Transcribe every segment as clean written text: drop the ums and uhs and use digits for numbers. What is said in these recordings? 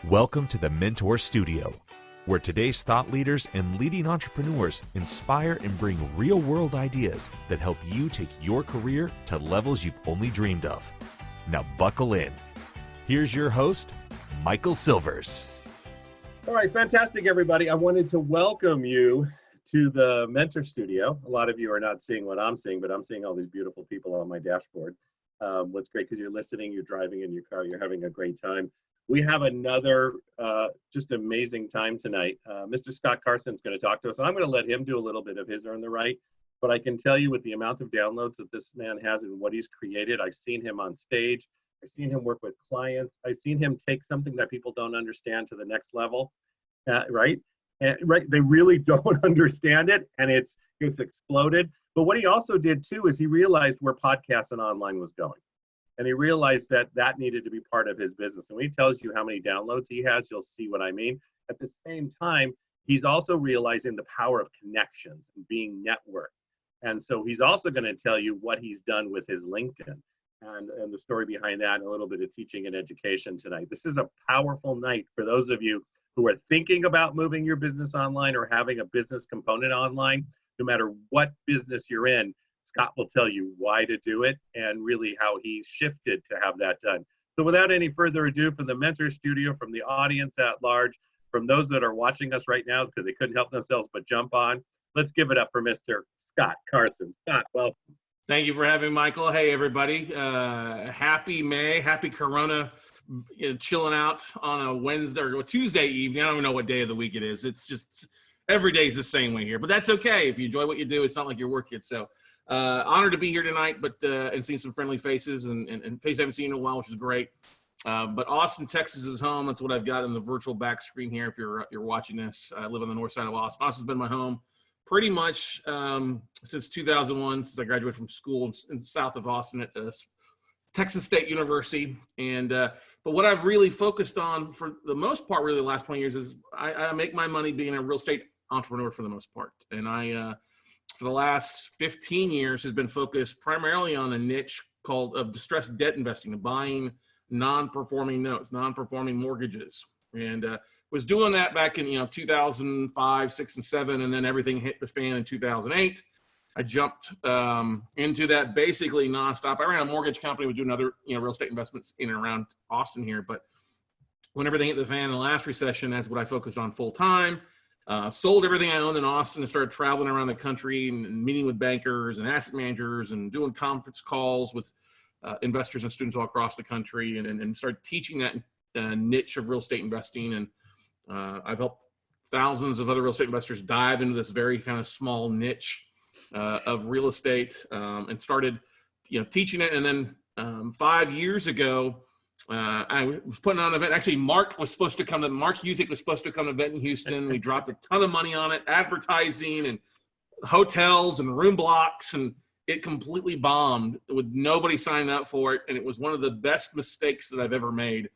Welcome to the Mentor Studio, where today's thought leaders and leading entrepreneurs inspire and bring real-world ideas that help you take your career to levels you've only dreamed of. Now buckle in. Here's your host, Michael Silvers. All right, fantastic, everybody. I wanted to welcome you to the Mentor Studio. A lot of you are not seeing what I'm seeing, but I'm seeing all these beautiful people on my dashboard. What's great, because you're listening, you're driving in your car, you're having a great time. We have another just amazing time tonight. Mr. Scott Carson is going to talk to us, and I'm going to let him do a little bit of his Earn the Right. But I can tell you, with the amount of downloads that this man has and what he's created, I've seen him on stage. I've seen him work with clients. I've seen him take something that people don't understand to the next level, right? And, right, they really don't understand it, and it's exploded. But what he also did too is he realized where podcasts and online was going. And he realized that that needed to be part of his business. And when he tells you how many downloads he has, you'll see what I mean. At the same time, he's also realizing the power of connections and being networked. And so he's also going to tell you what he's done with his LinkedIn and the story behind that, and a little bit of teaching and education tonight. This is a powerful night for those of you who are thinking about moving your business online or having a business component online. No matter what business you're in, Scott will tell you why to do it and really how he shifted to have that done. So without any further ado, from the Mentor Studio, from the audience at large, from those that are watching us right now because they couldn't help themselves but jump on, let's give it up for Mr. Scott Carson. Scott, welcome. Thank you for having me, Michael. Hey, everybody. Happy May. Happy Corona. Chilling out on a Wednesday or a Tuesday evening. I don't even know what day of the week it is. It's just every day is the same way here. But that's okay. If you enjoy what you do, it's not like you're working. So honored to be here tonight, but and seeing some friendly faces and faces I haven't seen in a while, which is great. But Austin, Texas is home. That's what I've got in the virtual back screen here if you're watching this. I live on the north side of Austin. Austin's been my home pretty much since 2001, since I graduated from school in south of Austin at Texas State University. And but what I've really focused on for the most part, really the last 20 years, is I make my money being a real estate entrepreneur for the most part. And I for the last 15 years has been focused primarily on a niche called of distressed debt investing, buying non-performing notes, non-performing mortgages. And was doing that back in 2005, 6, and 7, and then everything hit the fan in 2008. I jumped into that basically nonstop. I ran a mortgage company, was doing other real estate investments in and around Austin here. But when everything hit the fan in the last recession, that's what I focused on full time. Sold everything I owned in Austin and started traveling around the country and meeting with bankers and asset managers and doing conference calls with investors and students all across the country, and started teaching that niche of real estate investing. And I've helped thousands of other real estate investors dive into this very kind of small niche of real estate, and started teaching it. And then 5 years ago, I was putting on an event. Actually, Mark Husick was supposed to come to an event in Houston. We dropped a ton of money on it, advertising and hotels and room blocks, and it completely bombed with nobody signing up for it. And it was one of the best mistakes that I've ever made.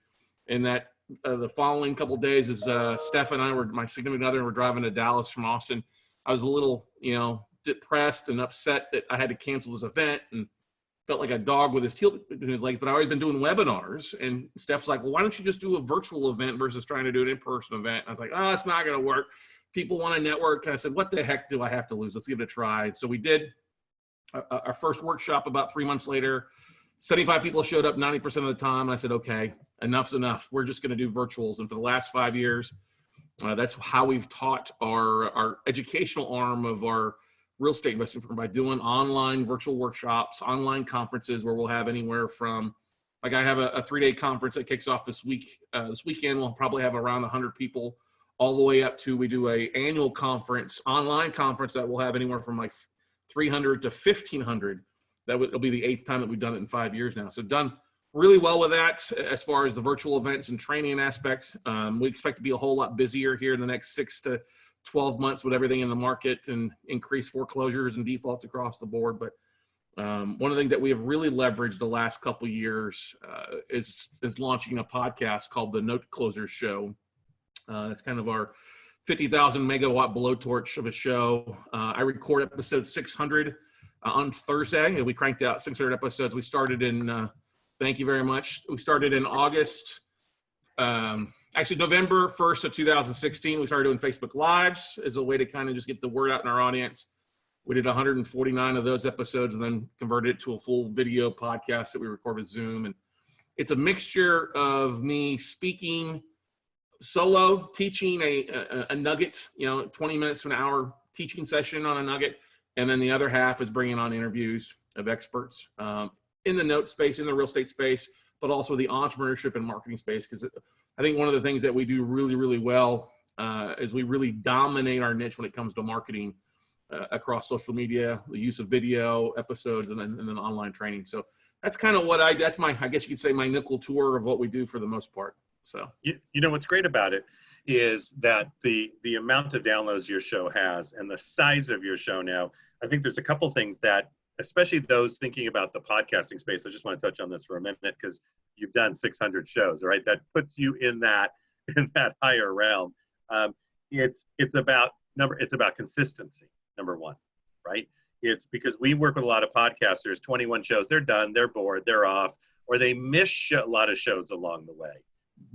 And that the following couple of days, as Steph and I were, my significant other, were driving to Dallas from Austin, I was a little, depressed and upset that I had to cancel this event, and felt like a dog with his tail between his legs. But I've always been doing webinars, and Steph's like, well, why don't you just do a virtual event versus trying to do an in-person event? And I was like, oh, it's not going to work. People want to network. And I said, what the heck do I have to lose? Let's give it a try. So we did our first workshop about 3 months later. 75 people showed up 90% of the time. And I said, okay, enough's enough. We're just going to do virtuals. And for the last 5 years, that's how we've taught our educational arm of our real estate investing firm, by doing online virtual workshops, online conferences, where we'll have anywhere from, like, I have a 3-day conference that kicks off this week. This weekend, we'll probably have around 100 people, all the way up to, we do a annual conference, online conference, that will have anywhere from like 300 to 1,500. It'll be the 8th time that we've done it in 5 years now. So done really well with that as far as the virtual events and training aspect. We expect to be a whole lot busier here in the next 6 to 12 months with everything in the market and increased foreclosures and defaults across the board. But one of the things that we have really leveraged the last couple of years is launching a podcast called the Note Closers Show. That's kind of our 50,000 megawatt blowtorch of a show. I record episode 600 on Thursday, and we cranked out 600 episodes. We started in, thank you very much. We started in August Actually, November 1st of 2016, we started doing Facebook Lives as a way to kind of just get the word out in our audience. We did 149 of those episodes and then converted it to a full video podcast that we record with Zoom. And it's a mixture of me speaking solo, teaching a nugget, 20 minutes to an hour teaching session on a nugget. And then the other half is bringing on interviews of experts in the note space, in the real estate space, but also the entrepreneurship and marketing space. Because I think one of the things that we do really, really well is we really dominate our niche when it comes to marketing across social media, the use of video episodes, and then online training. So that's kind of what that's my, I guess you could say, my nickel tour of what we do for the most part. So, what's great about it is that the amount of downloads your show has and the size of your show now, I think there's a couple things that, especially those thinking about the podcasting space, I just want to touch on this for a minute because you've done 600 shows, right? That puts you in that higher realm. It's about consistency, number one, right? It's because we work with a lot of podcasters, 21 shows, they're done, they're bored, they're off, or they miss a lot of shows along the way.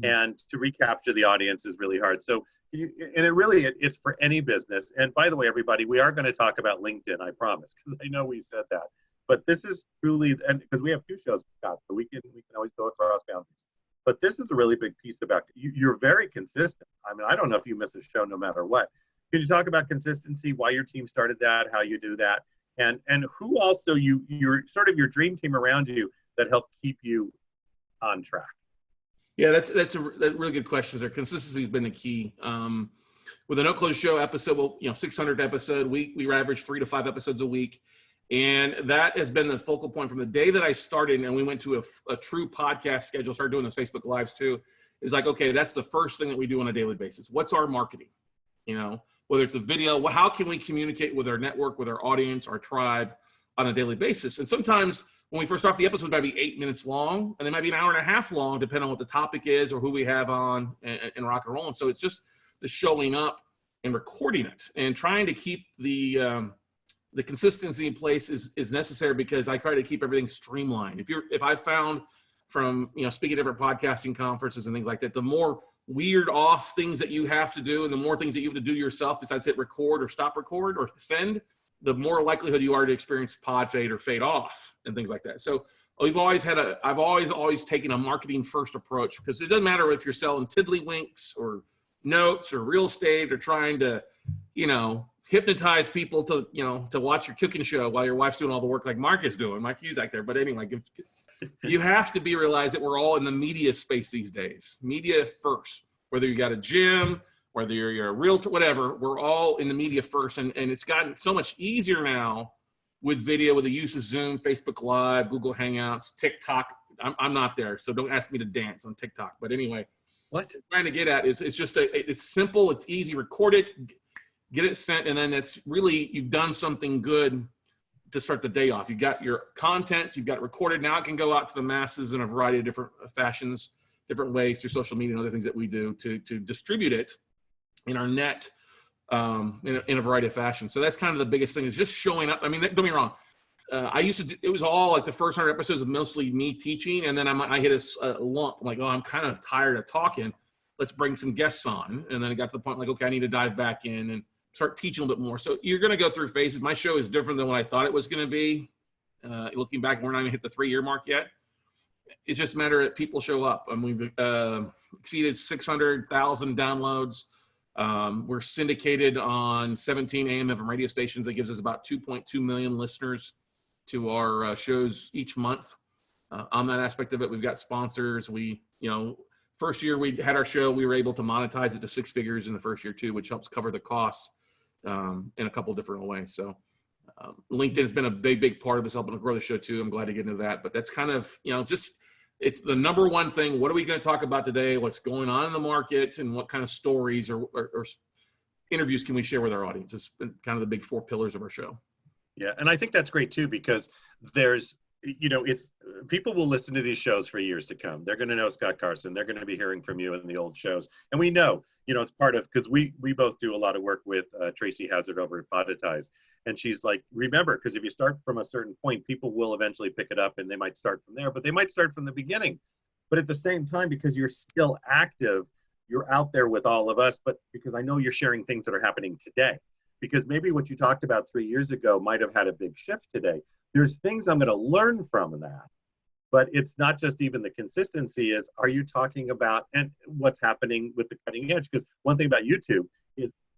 And to recapture the audience is really hard. So, it's for any business. And by the way, everybody, we are going to talk about LinkedIn, I promise, because I know we said that. But this is truly, and because we have 2 shows, Scott, so we can always go across boundaries. But this is a really big piece about you're very consistent. I mean, I don't know if you miss a show no matter what. Can you talk about consistency, why your team started that, how you do that, and who also your sort of your dream team around you that help keep you on track? Yeah, that's a really good question. There, consistency has been the key. With a No Close Show episode, 600 episode, we average 3 to 5 episodes a week, and that has been the focal point from the day that I started. And we went to a true podcast schedule, started doing those Facebook Lives too. It's like, okay, that's the first thing that we do on a daily basis. What's our marketing? Whether it's a video, how can we communicate with our network, with our audience, our tribe on a daily basis? And sometimes when we first start, the episode might be 8 minutes long, and they might be an hour and a half long, depending on what the topic is or who we have on and rock and roll. And so it's just the showing up and recording it and trying to keep the consistency in place is necessary, because I try to keep everything streamlined. If I found from speaking at different podcasting conferences and things like that, the more weird off things that you have to do and the more things that you have to do yourself besides hit record or stop record or send, the more likelihood you are to experience pod fade or fade off and things like that. So I've always taken a marketing first approach, because it doesn't matter if you're selling tiddlywinks or notes or real estate or trying to, hypnotize people to watch your cooking show while your wife's doing all the work like Mark is doing, Mike Cusack there. But anyway, you have to realize that we're all in the media space these days. Media first, whether you got a gym, whether you're a realtor, whatever, we're all in the media first. And it's gotten so much easier now with video, with the use of Zoom, Facebook Live, Google Hangouts, TikTok. I'm not there, so don't ask me to dance on TikTok. But anyway, what I'm trying to get at is it's simple, it's easy, record it, get it sent, and then it's really, you've done something good to start the day off. You've got your content, you've got it recorded. Now it can go out to the masses in a variety of different fashions, different ways through social media and other things that we do to distribute it in our net in a variety of fashions. So that's kind of the biggest thing, is just showing up. I mean, don't get me wrong. I used to it was all like the first 100 episodes was mostly me teaching. And then I hit a lump. I'm like, oh, I'm kind of tired of talking. Let's bring some guests on. And then it got to the point like, okay, I need to dive back in and start teaching a little bit more. So you're going to go through phases. My show is different than what I thought it was going to be. Looking back, we're not even hit the 3-year mark yet. It's just a matter of people show up. And we've exceeded 600,000 downloads. We're syndicated on 17 AM FM radio stations. That gives us about 2.2 million listeners to our shows each month. On that aspect of it, we've got sponsors. First year we had our show, we were able to monetize it to 6 figures in the first year too, which helps cover the costs in a couple of different ways. So LinkedIn has been a big part of us helping to grow the show too. I'm glad to get into that, but that's kind of, it's the number one thing. What are we going to talk about today? What's going on in the market, and what kind of stories or interviews can we share with our audience? It's been kind of the big 4 pillars of our show. Yeah. And I think that's great too, because there's, it's people will listen to these shows for years to come. They're going to know Scott Carson. They're going to be hearing from you in the old shows. And we know, it's part of, because we both do a lot of work with Tracy Hazard over at Podetize. And she's like, remember, because if you start from a certain point, people will eventually pick it up and they might start from there, but they might start from the beginning. But at the same time, because you're still active, you're out there with all of us, but because I know you're sharing things that are happening today. Because maybe what you talked about 3 years ago might have had a big shift today. There's things I'm going to learn from that. But it's not just even the consistency is, are you talking about and what's happening with the cutting edge? Because one thing about YouTube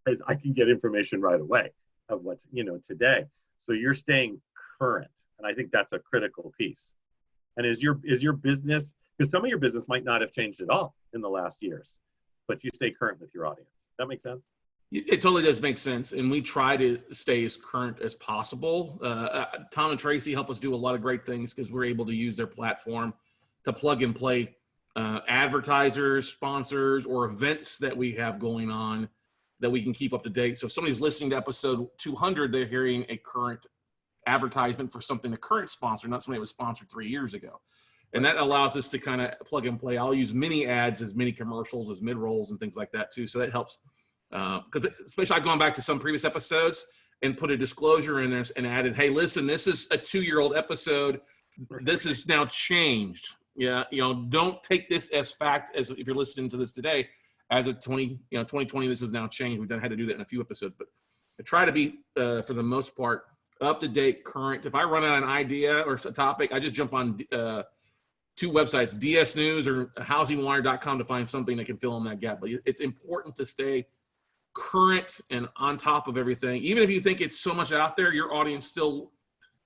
is I can get information right away of what's, today. So you're staying current. And I think that's a critical piece. And is your business, because some of your business might not have changed at all in the last years, but you stay current with your audience. That makes sense? It totally does make sense, and we try to stay as current as possible. Tom and Tracy help us do a lot of great things because we're able to use their platform to plug and play advertisers, sponsors, or events that we have going on that we can keep up to date. So if somebody's listening to episode 200, they're hearing a current advertisement for something, a current sponsor, not somebody that was sponsored 3 years ago. And that allows us to kind of plug and play. I'll use mini ads as mini commercials, as mid-rolls and things like that too. So that helps. Because especially I've gone back to some previous episodes and put a disclosure in there and added, hey, listen, this is a 2-year-old episode. This is now changed. Yeah, don't take this as fact as if you're listening to this today as a 2020, this has now changed. We've had to do that in a few episodes, but I try to be, for the most part, up to date, current. If I run out an idea or a topic, I just jump on 2 websites, DS News or housingwire.com to find something that can fill in that gap. But it's important to stay current and on top of everything. Even if you think it's so much out there, your audience still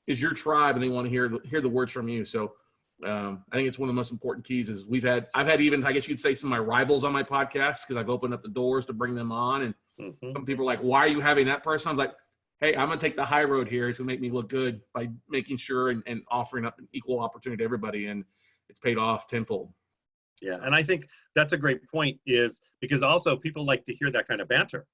is your tribe and they want to hear the words from you. So I think it's one of the most important keys is I've had even, I guess you could say, some of my rivals on my podcast because I've opened up the doors to bring them on. And some people are like, why are you having that person? I'm like, hey, I'm going to take the high road here. It's going to make me look good by making sure and offering up an equal opportunity to everybody. And it's paid off tenfold. Yeah, and I think that's a great point is because also people like to hear that kind of banter,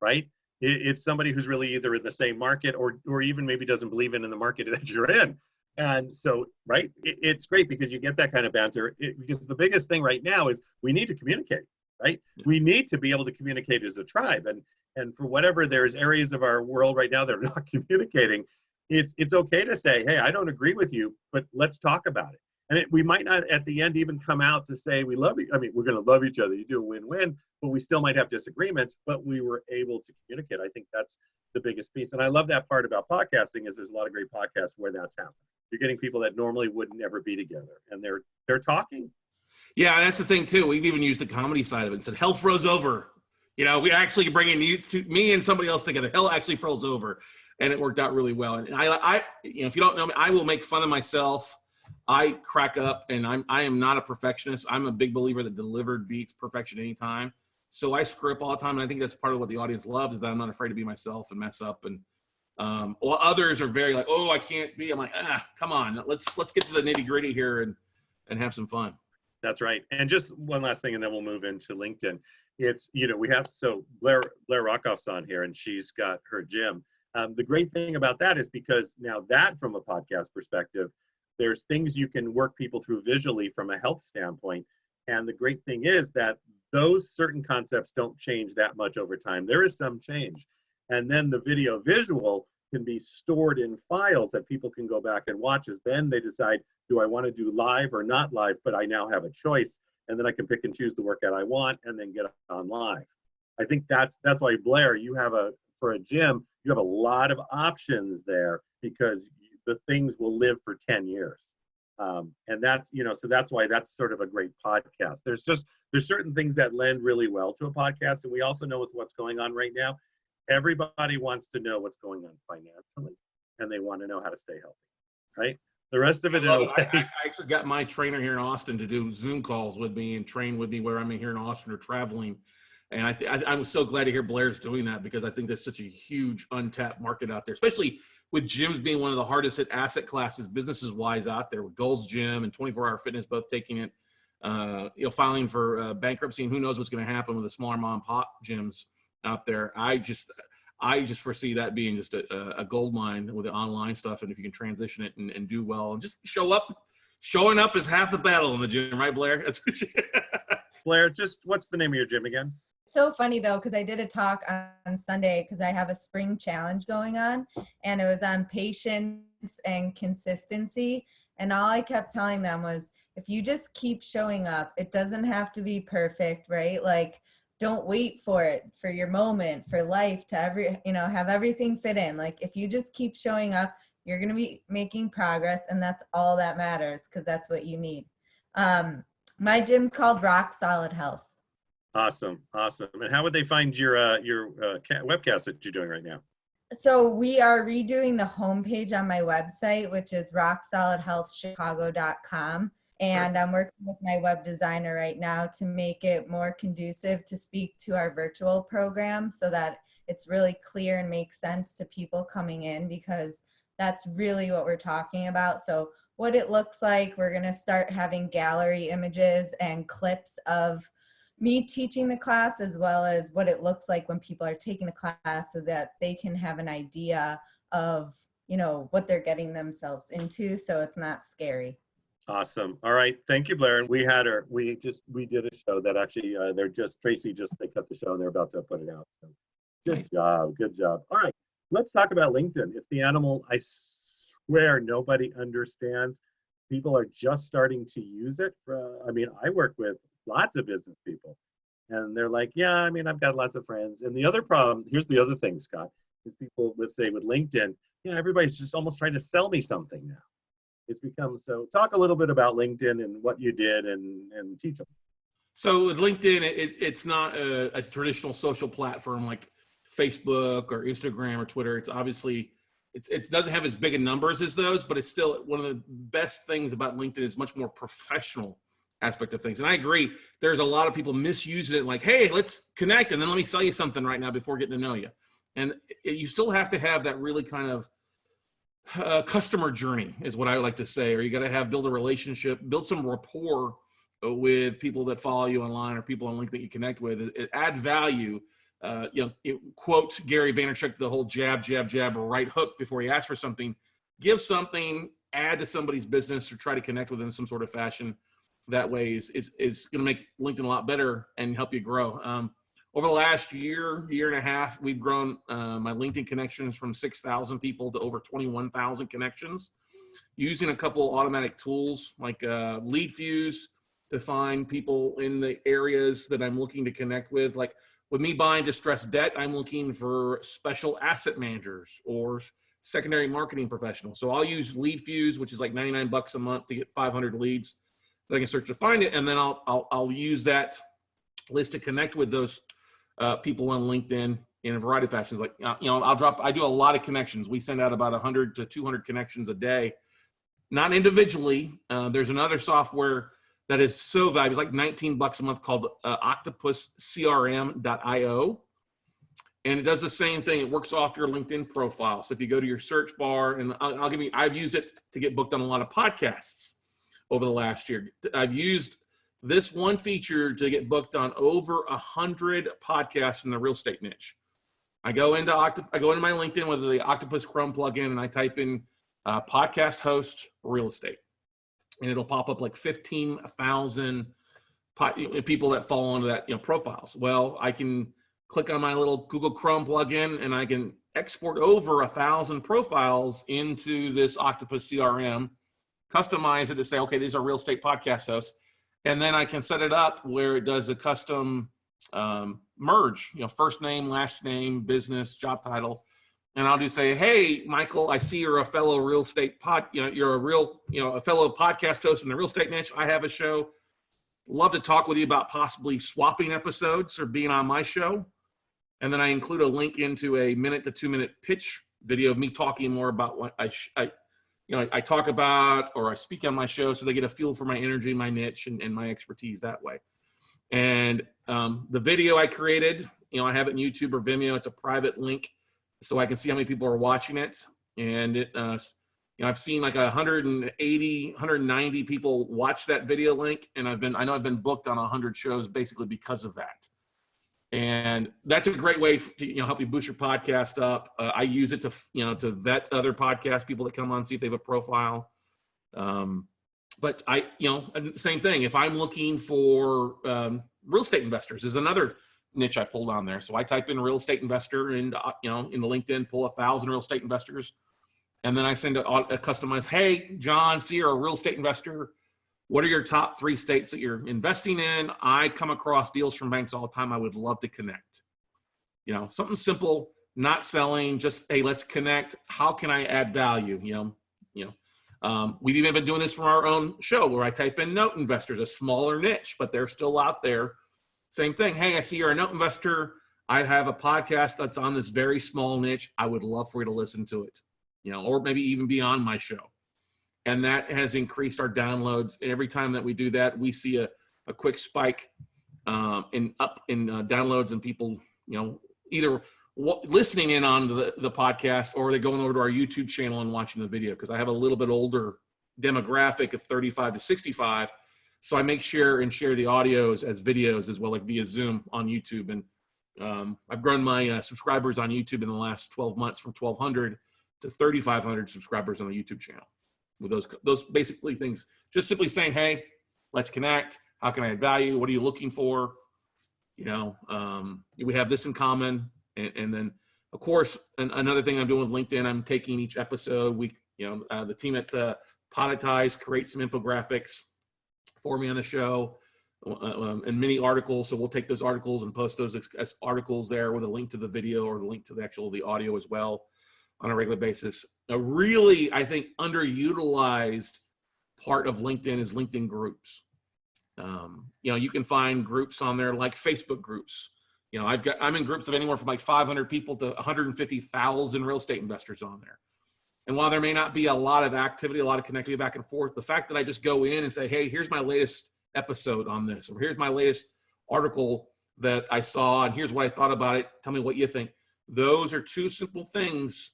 right? It's somebody who's really either in the same market or even maybe doesn't believe in the market that you're in. And so, right, it's great because you get that kind of banter because the biggest thing right now is we need to communicate, right? Yeah. We need to be able to communicate as a tribe. And for whatever there's areas of our world right now that are not communicating, it's okay to say, hey, I don't agree with you, but let's talk about it. And we might not at the end even come out to say we love you. I mean, we're going to love each other. You do a win-win, but we still might have disagreements, but we were able to communicate. I think that's the biggest piece. And I love that part about podcasting is there's a lot of great podcasts where that's happening. You're getting people that normally would never be together and they're talking. Yeah, that's the thing too. We've even used the comedy side of it and said, hell froze over. We actually bringing me and somebody else together. Hell actually froze over. And it worked out really well. And I if you don't know me, I will make fun of myself. I crack up, and I am not a perfectionist. I'm a big believer that delivered beats perfection anytime. So I screw up all the time, and I think that's part of what the audience loves is that I'm not afraid to be myself and mess up. And while others are very like, oh, I can't be. I'm like, come on, let's get to the nitty gritty here and have some fun. That's right. And just one last thing, and then we'll move into LinkedIn. It's we have Blair Rockoff's on here, and she's got her gym. The great thing about that is because now that from a podcast perspective. There's things you can work people through visually from a health standpoint. And the great thing is that those certain concepts don't change that much over time. There is some change. And then the video visual can be stored in files that people can go back and watch as then they decide, do I want to do live or not live? But I now have a choice. And then I can pick and choose the workout I want and then get on live. I think that's why, Blair, for a gym, you have a lot of options there because the things will live for 10 years. And that's, so that's why that's sort of a great podcast. There's certain things that lend really well to a podcast. And we also know with what's going on right now, everybody wants to know what's going on financially and they want to know how to stay healthy, right? The rest of it, I actually got my trainer here in Austin to do Zoom calls with me and train with me where I'm here in Austin or traveling. And I'm so glad to hear Blair's doing that because I think there's such a huge untapped market out there, especially with gyms being one of the hardest hit asset classes, businesses wise out there with Gold's Gym and 24-Hour Fitness, both taking it, filing for bankruptcy and who knows what's going to happen with the smaller mom and pop gyms out there. I just foresee that being just a gold mine with the online stuff. And if you can transition it and do well and just showing up is half the battle in the gym, right, Blair? Blair, just what's the name of your gym again? So funny though, because I did a talk on Sunday because I have a spring challenge going on and it was on patience and consistency. And all I kept telling them was, if you just keep showing up, it doesn't have to be perfect, right? Like, don't wait for it, for your moment, for life to have everything fit in. Like, if you just keep showing up, you're going to be making progress, and that's all that matters, because that's what you need. My gym's called Rock Solid Health. Awesome. And how would they find your webcast that you're doing right now? So we are redoing the homepage on my website, which is rocksolidhealthchicago.com. And I'm working with my web designer right now to make it more conducive to speak to our virtual program, so that it's really clear and makes sense to people coming in, because that's really what we're talking about. So what it looks like, we're going to start having gallery images and clips of me teaching the class, as well as what it looks like when people are taking the class, so that they can have an idea of, what they're getting themselves into, so it's not scary. Awesome. All right. Thank you, Blair. And we did a show that actually, they cut the show and they're about to put it out. So good job. All right. Let's talk about LinkedIn. It's the animal I swear nobody understands. People are just starting to use it. I work with lots of business people, and they're like, yeah, I've got lots of friends. And the other problem, here's the other thing, Scott, is people would say with LinkedIn, yeah, everybody's just almost trying to sell me something now. It's become so. Talk a little bit about LinkedIn and what you did, and teach them. So with LinkedIn, it's not a traditional social platform like Facebook or Instagram or Twitter. It's obviously, it doesn't have as big a numbers as those, but it's still one of the best things about LinkedIn is much more professional aspect of things. And I agree, there's a lot of people misusing it, like, hey, let's connect, and then let me sell you something right now before getting to know you. And you still have to have that really kind of customer journey, is what I like to say, or you got to build a relationship, build some rapport with people that follow you online or people on LinkedIn that you connect with. It add value. Quote Gary Vaynerchuk, the whole jab, right hook before you ask for something. Give something, add to somebody's business, or try to connect with them in some sort of fashion. That way is going to make LinkedIn a lot better and help you grow. Over the last year and a half, we've grown my LinkedIn connections from 6,000 people to over 21,000 connections, using a couple automatic tools like Lead Fuse to find people in the areas that I'm looking to connect with. Like with me buying distressed debt, I'm looking for special asset managers or secondary marketing professionals. So I'll use Lead Fuse, which is like $99 a month to get 500 leads that I can search to find it, and then I'll use that list to connect with those people on LinkedIn in a variety of fashions. Like, I do a lot of connections. We send out about 100 to 200 connections a day, not individually. There's another software that is so valuable. It's like $19 a month called octopuscrm.io. And it does the same thing. It works off your LinkedIn profile. So if you go to your search bar, and I've used it to get booked on a lot of podcasts over the last year. I've used this one feature to get booked on over 100 podcasts in the real estate niche. I go into my LinkedIn with the Octopus Chrome plugin, and I type in podcast host real estate, and it'll pop up like 15,000 people that fall into that profiles. Well, I can click on my little Google Chrome plugin, and I can export over 1,000 profiles into this Octopus CRM, customize it to say, okay, these are real estate podcast hosts. And then I can set it up where it does a custom merge, first name, last name, business, job title. And I'll just say, hey, Michael, I see you're a fellow real estate you're a fellow podcast host in the real estate niche. I have a show. Love to talk with you about possibly swapping episodes or being on my show. And then I include a link into a 1 to 2 minute pitch video of me talking more about what I talk about or I speak on my show, so they get a feel for my energy, my niche, and my expertise that way. And the video I created, I have it in YouTube or Vimeo. It's a private link, so I can see how many people are watching it. And I've seen like 180, 190 people watch that video link, and I've been booked on 100 shows basically because of that. And that's a great way to help you boost your podcast up. I use it to vet other podcast people that come on, see if they have a profile. But same thing. If I'm looking for real estate investors, is another niche I pulled on there. So I type in real estate investor and in the LinkedIn, pull 1,000 real estate investors, and then I send a customized, hey, John, see you're a real estate investor. What are your top 3 states that you're investing in? I come across deals from banks all the time. I would love to connect. You know, something simple, not selling, just, hey, let's connect. How can I add value? We've even been doing this from our own show where I type in note investors, a smaller niche, but they're still out there. Same thing. Hey, I see you're a note investor. I have a podcast that's on this very small niche. I would love for you to listen to it, or maybe even be on my show. And that has increased our downloads. And every time that we do that, we see a quick spike in downloads and people, either listening in on the podcast, or they're going over to our YouTube channel and watching the video, because I have a little bit older demographic of 35 to 65. So I make sure and share the audios as videos as well, like via Zoom on YouTube. And I've grown my subscribers on YouTube in the last 12 months from 1,200 to 3,500 subscribers on the YouTube channel. With those basically things, just simply saying, hey, let's connect. How can I add value? What are you looking for? We have this in common. And then, of course, another thing I'm doing with LinkedIn, I'm taking each episode. The team at Podetize create some infographics for me on the show and many articles. So we'll take those articles and post those as articles there with a link to the video or the link to the audio as well on a regular basis. A really, I think, underutilized part of LinkedIn is LinkedIn groups. You can find groups on there like Facebook groups. I'm in groups of anywhere from like 500 people to 150,000 real estate investors on there. And while there may not be a lot of activity, a lot of connectivity back and forth, the fact that I just go in and say, hey, here's my latest episode on this, or here's my latest article that I saw, and here's what I thought about it. Tell me what you think. Those are 2 simple things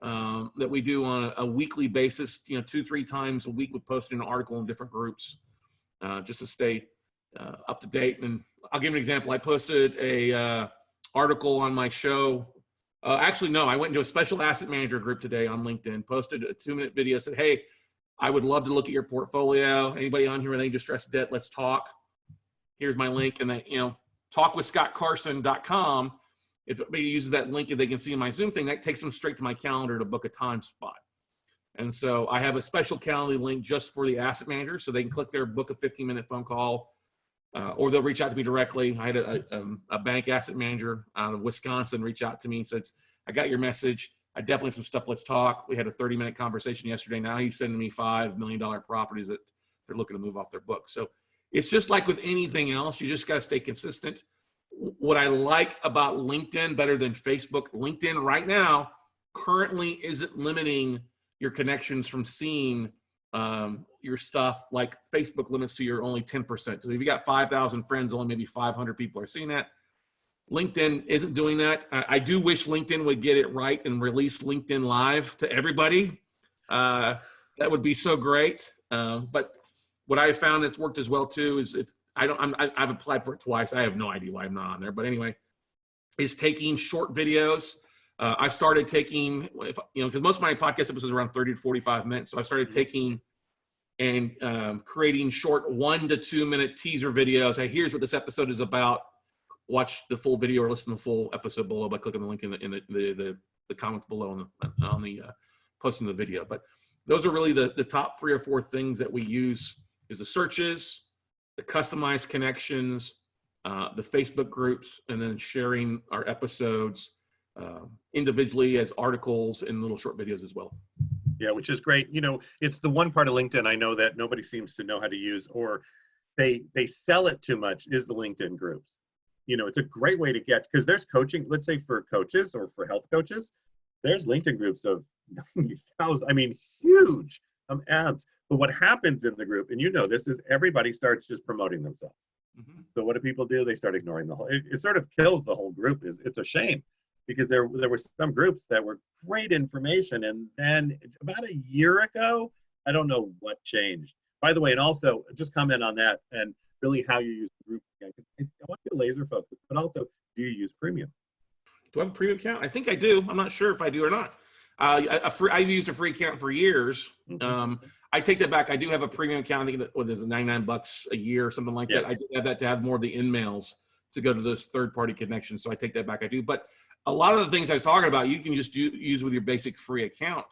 that we do on a weekly basis, 2-3 times a week with posting an article in different groups just to stay up to date. And I'll give an example. I posted a article on my show. Actually, no, I went into a special asset manager group today on LinkedIn, posted a 2-minute video, said, hey, I would love to look at your portfolio. Anybody on here with any distressed debt, let's talk. Here's my link. And then, talkwithscottcarson.com. If anybody uses that link and they can see my Zoom thing, that takes them straight to my calendar to book a time spot. And so I have a special calendar link just for the asset manager, so they can click there, book a 15-minute phone call, or they'll reach out to me directly. I had a bank asset manager out of Wisconsin reach out to me and said, I got your message. I definitely have some stuff. Let's talk. We had a 30-minute conversation yesterday. Now he's sending me $5 million properties that they're looking to move off their book. So it's just like with anything else. You just got to stay consistent. What I like about LinkedIn better than Facebook, LinkedIn right now currently isn't limiting your connections from seeing your stuff like Facebook limits to your only 10%. So if you got 5,000 friends, only maybe 500 people are seeing that. LinkedIn isn't doing that. I do wish LinkedIn would get it right and release LinkedIn Live to everybody. That would be so great. But what I found that's worked as well too is I've applied for it twice. I have no idea why I'm not on there, but anyway, is taking short videos. I started taking, because most of my podcast episodes are around 30 to 45 minutes. So I started taking and creating short 1 to 2 minute teaser videos. Hey, here's what this episode is about. Watch the full video or listen to the full episode below by clicking the link in the comments below on the posting the video. But those are really the top 3 or 4 things that we use is the searches, the customized connections, the Facebook groups, and then sharing our episodes individually as articles and little short videos as well. Yeah, which is great. It's the one part of LinkedIn I know that nobody seems to know how to use, or they sell it too much, is the LinkedIn groups. It's a great way to get, because there's coaching, let's say for coaches or for health coaches, there's LinkedIn groups of 90,000, huge ads. But what happens in the group, and this is everybody starts just promoting themselves. Mm-hmm. So what do people do? They start ignoring the whole, it sort of kills the whole group. It's a shame, because there were some groups that were great information. And then about a year ago, I don't know what changed. By the way, and also just comment on that and really how you use the group again. I want you to laser focus, but also, do you use premium? Do I have a premium account? I think I do. I'm not sure if I do or not. I've used a free account for years. Mm-hmm. I take that back. I do have a premium account. I think there's $99 a year or something like that. I do have that to have more of the in-mails to go to those third-party connections. So I take that back. I do. But a lot of the things I was talking about, you can just use with your basic free account.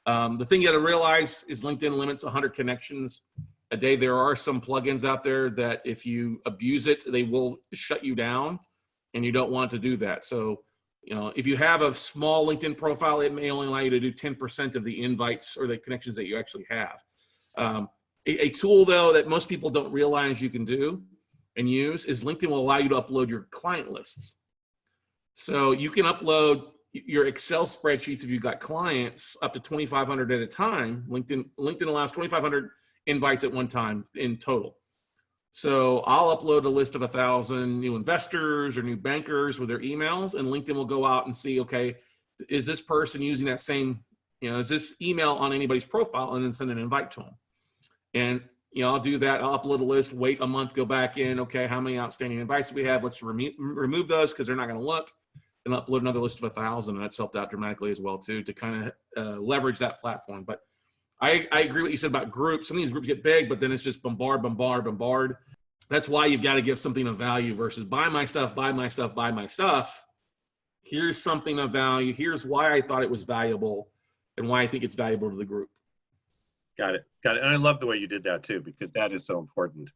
The thing you got to realize is LinkedIn limits 100 connections. a day. There are some plugins out there that if you abuse it, they will shut you down, and you don't want to do that. So, if you have a small LinkedIn profile, it may only allow you to do 10% of the invites or the connections that you actually have. A tool, though, that most people don't realize you can do and use is LinkedIn will allow you to upload your client lists. So you can upload your Excel spreadsheets if you've got clients up to 2,500 at a time. LinkedIn allows 2,500 invites at one time in total. So I'll upload a list of 1,000 new investors or new bankers with their emails, and LinkedIn will go out and see, okay, is this person using that same, is this email on anybody's profile, and then send an invite to them. And, I'll do that. I'll upload a list, wait a month, go back in. Okay, how many outstanding invites do we have? Let's remove those because they're not going to look, and upload another list of 1,000. And that's helped out dramatically as well, too, to kind of leverage that platform. But I agree with what you said about groups. Some of these groups get big, but then it's just bombard. That's why you've got to give something of value versus buy my stuff. Here's something of value. Here's why I thought it was valuable and why I think it's valuable to the group. Got it. And I love the way you did that too, because that is so important.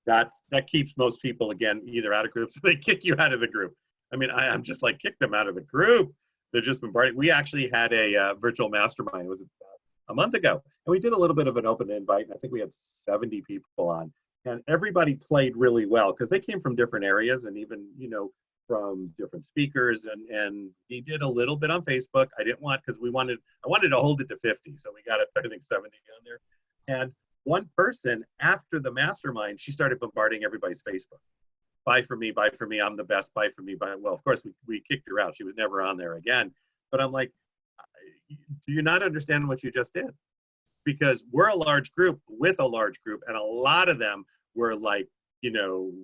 That keeps most people, again, either out of groups or they kick you out of the group. I mean, I'm just like, kick them out of the group. They're just bombarding. We actually had a virtual mastermind. It was a month ago. And we did a little bit of an open invite. And I think we had 70 people on. And everybody played really well because they came from different areas and even, from different speakers. And we did a little bit on Facebook. I didn't want, because I wanted to hold it to 50. So we got, I think, 70 on there. And one person after the mastermind, she started bombarding everybody's Facebook. Buy for me, I'm the best, buy for me, buy. Well, of course, we kicked her out. She was never on there again. But I'm like, do you not understand what you just did? Because we're a large group with a large group, and a lot of them were like,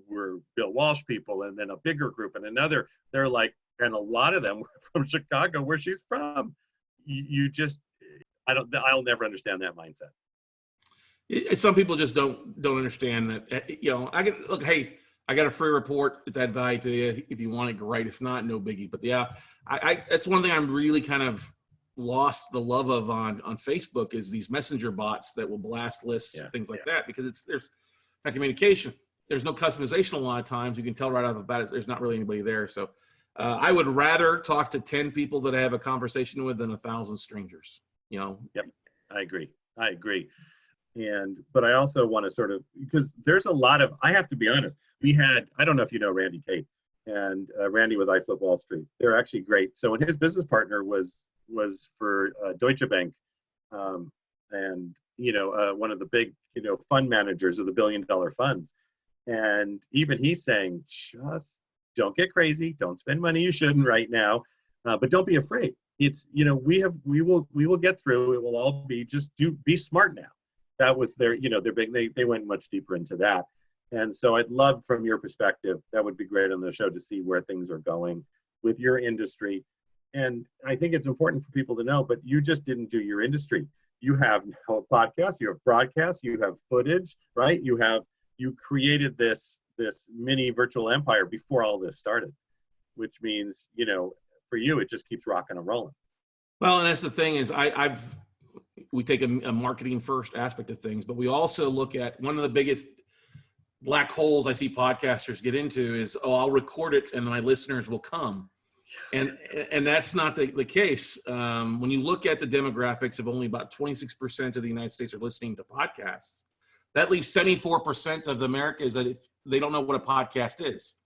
we're Bill Walsh people, and then a bigger group and another. They're like, and a lot of them were from Chicago, where she's from. I'll never understand that mindset. Some people just don't understand that. I got a free report. It's add value to you. If you want it, great. If not, no biggie. But yeah, that's one thing I'm really kind of lost the love of on Facebook is these messenger bots that will blast lists, things like that, because there's not communication. There's no customization a lot of times. You can tell right off the bat there's not really anybody there. So I would rather talk to 10 people that I have a conversation with than 1,000 strangers. Yep, I agree. But I also want to sort of, because there's a lot of, I have to be honest, I don't know if you know Randy Tate, and Randy with iFlip Wall Street. They're actually great. So when his business partner was for Deutsche Bank, and one of the big fund managers of the billion-dollar funds, and even he's saying, just don't get crazy, don't spend money you shouldn't right now, but don't be afraid. It's we will get through. It will all be be smart now. That was their big. They went much deeper into that, and so I'd love from your perspective. That would be great on the show to see where things are going with your industry. And I think it's important for people to know, but you just didn't do your industry. You have now a podcast, you have broadcasts, you have footage, right? You created this mini virtual empire before all this started, which means, for you, it just keeps rocking and rolling. Well, and that's the thing is we take a marketing first aspect of things, but we also look at one of the biggest black holes I see podcasters get into is, I'll record it and my listeners will come. And that's not the case. When you look at the demographics of only about 26% of the United States are listening to podcasts, that leaves 74% of America is that if they don't know what a podcast is.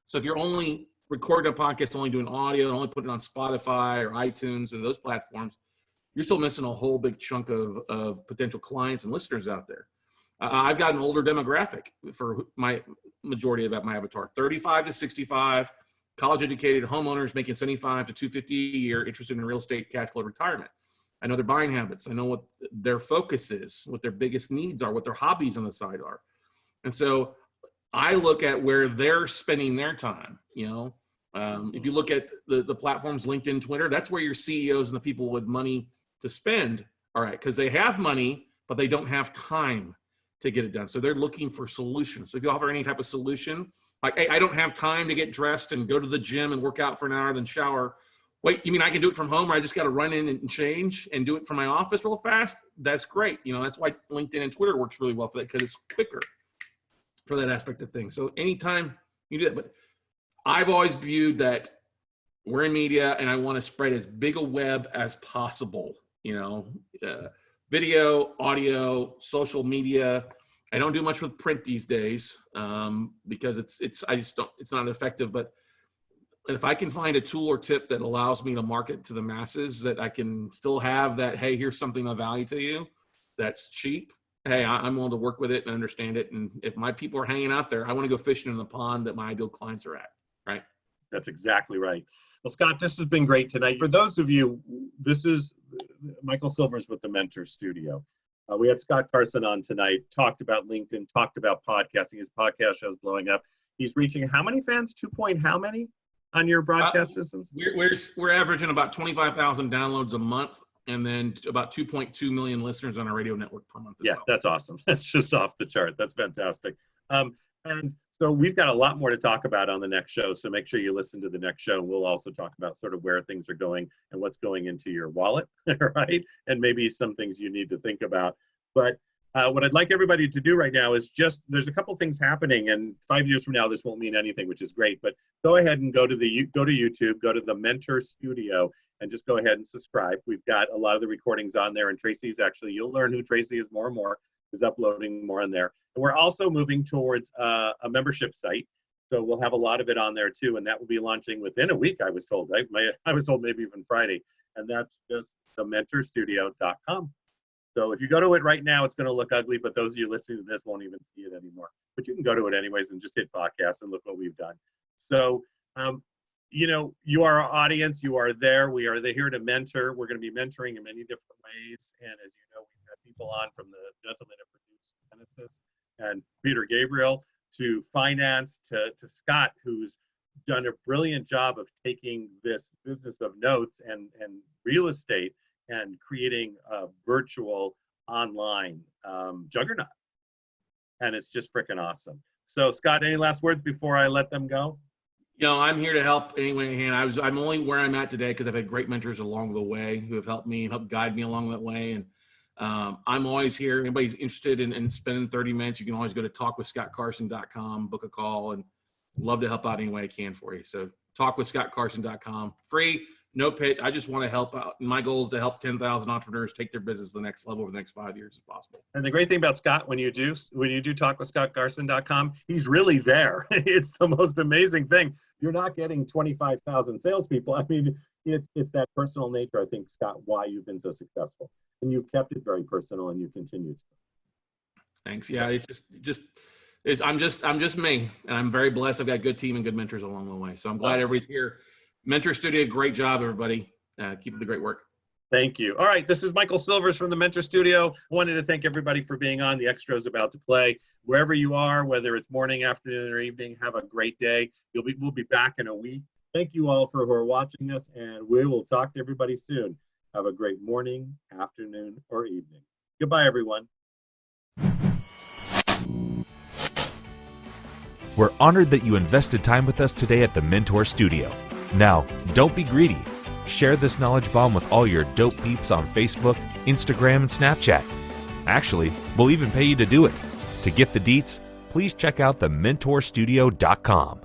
So if you're only recording a podcast, only doing audio, only putting it on Spotify or iTunes or those platforms, you're still missing a whole big chunk of potential clients and listeners out there. I've got an older demographic for my majority of my avatar, 35 to 65, college-educated homeowners making $75 to $250 a year, interested in real estate, cash flow, retirement. I know their buying habits. I know what their focus is, what their biggest needs are, what their hobbies on the side are. And so I look at where they're spending their time. If you look at the platforms, LinkedIn, Twitter, that's where your CEOs and the people with money to spend are at, because they have money, but they don't have time to get it done. So they're looking for solutions. So if you offer any type of solution, like, hey, I don't have time to get dressed and go to the gym and work out for an hour, then shower. Wait, you mean I can do it from home where I just got to run in and change and do it from my office real fast? That's great. That's why LinkedIn and Twitter works really well for that, because it's quicker for that aspect of things. So anytime you do that, but I've always viewed that we're in media and I want to spread as big a web as possible, video, audio, social media. I don't do much with print these days because it's not effective. But if I can find a tool or tip that allows me to market to the masses, that I can still have that, hey, here's something of value to you that's cheap. Hey, I'm willing to work with it and understand it. And if my people are hanging out there, I want to go fishing in the pond that my ideal clients are at, right? That's exactly right. Well, Scott, this has been great tonight. For those of you, this is Michael Silvers with the Mentor Studio. We had Scott Carson on tonight, talked about LinkedIn, talked about podcasting. His podcast show is blowing up. He's reaching how many fans? 2 point how many on your broadcast systems? We're averaging about 25,000 downloads a month, and then about 2.2 million listeners on our radio network per month. Yeah, that's awesome. That's just off the chart. That's fantastic. And so we've got a lot more to talk about on the next show. So make sure you listen to the next show. We'll also talk about sort of where things are going and what's going into your wallet, right? And maybe some things you need to think about. But what I'd like everybody to do right now is there's a couple things happening, and 5 years from now, this won't mean anything, which is great. But go ahead and go to YouTube, go to the Mentor Studio, and just go ahead and subscribe. We've got a lot of the recordings on there, and you'll learn who Tracy is more and more, is uploading more on there. And we're also moving towards a membership site. So we'll have a lot of it on there too. And that will be launching within a week, I was told. I was told maybe even Friday. And that's just thementorstudio.com. So if you go to it right now, it's going to look ugly, but those of you listening to this won't even see it anymore. But you can go to it anyways and just hit podcast and look what we've done. So, you are our audience. You are there. We are here to mentor. We're going to be mentoring in many different ways. And as you know, we've got people on from the gentleman who produced Genesis and Peter Gabriel to finance to Scott, who's done a brilliant job of taking this business of notes and real estate and creating a virtual online juggernaut. And it's just freaking awesome. So Scott, any last words before I let them go? I'm here to help any way I can. I'm only where I'm at today because I've had great mentors along the way who have helped me and helped guide me along that way. And I'm always here. Anybody's interested in spending 30 minutes, you can always go to talkwithscottcarson.com, book a call, and love to help out any way I can for you. So talkwithscottcarson.com, free, no pitch. I just want to help out. And my goal is to help 10,000 entrepreneurs take their business to the next level over the next 5 years if possible. And the great thing about Scott, when you do talkwithscottcarson.com, he's really there. It's the most amazing thing. You're not getting 25,000 salespeople. I mean, it's that personal nature, I think, Scott, why you've been so successful. And you've kept it very personal, and you continue to. Thanks. Yeah, I'm just me, and I'm very blessed. I've got a good team and good mentors along the way. So I'm glad everybody's here. Mentor Studio, great job, everybody. Keep up the great work. Thank you. All right, this is Michael Silvers from the Mentor Studio. Wanted to thank everybody for being on. The extra is about to play. Wherever you are, whether it's morning, afternoon, or evening, have a great day. We'll be back in a week. Thank you all who are watching us, and we will talk to everybody soon. Have a great morning, afternoon, or evening. Goodbye, everyone. We're honored that you invested time with us today at the Mentor Studio. Now, don't be greedy. Share this knowledge bomb with all your dope peeps on Facebook, Instagram, and Snapchat. Actually, we'll even pay you to do it. To get the deets, please check out thementorstudio.com.